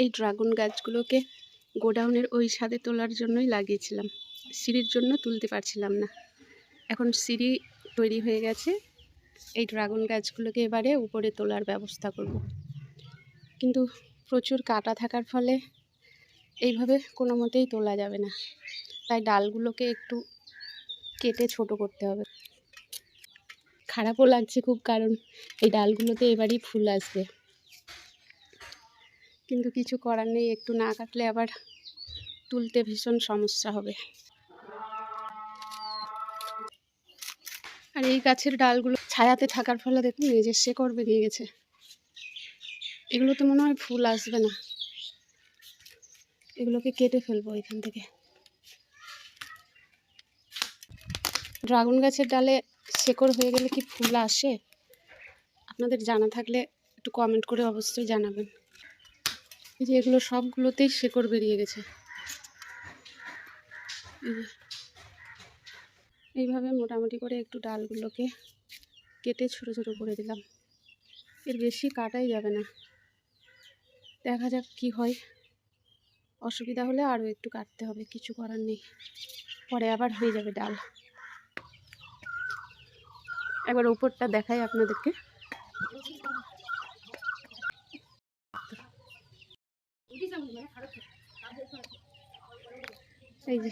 এই ড্রাগন গাছগুলোকে গোডাউনের ওই ছাদে তোলার জন্যই লাগিয়েছিলাম, সিঁড়ির জন্য তুলতে পারছিলাম না। এখন সিঁড়ি তৈরি হয়ে গেছে, এই ড্রাগন গাছগুলোকে এবারে উপরে তোলার ব্যবস্থা করব। কিন্তু প্রচুর কাটা থাকার ফলে এইভাবে কোনো মতেই তোলা যাবে না, তাই ডালগুলোকে একটু কেটে ছোট করতে হবে। খারাপও লাগছে খুব, কারণ এই ডালগুলোতে এবারই ফুল আসবে, কিন্তু কিছু করার নেই, একটু না কাটলে আবার তুলতে ভীষণ সমস্যা হবে। আর এই গাছের ডালগুলো ছায়াতে থাকার ফলে দেখুন নিজের শেকড় বেরিয়ে গেছে, এগুলোতে মনে হয় ফুল আসবে না, এগুলোকে কেটে ফেলবো এখান থেকে। ড্রাগন গাছের ডালে শেকড় হয়ে গেলে কি ফুল আসে? আপনাদের জানা থাকলে একটু কমেন্ট করে অবশ্যই জানাবেন। এই যে এগুলো সবগুলোতেই শেকড় বেরিয়ে গেছে। এইভাবে মোটামুটি করে একটু ডালগুলোকে কেটে ছোট ছোট করে দিলাম, এর বেশি কাটাই যাবে না, দেখা যাক কি হয়। অসুবিধা হলে আরও একটু কাটতে হবে, কিছু করার নেই, পরে আবার হয়ে যাবে ডাল। একবার উপরটা দেখাই আপনাদেরকে। এই যে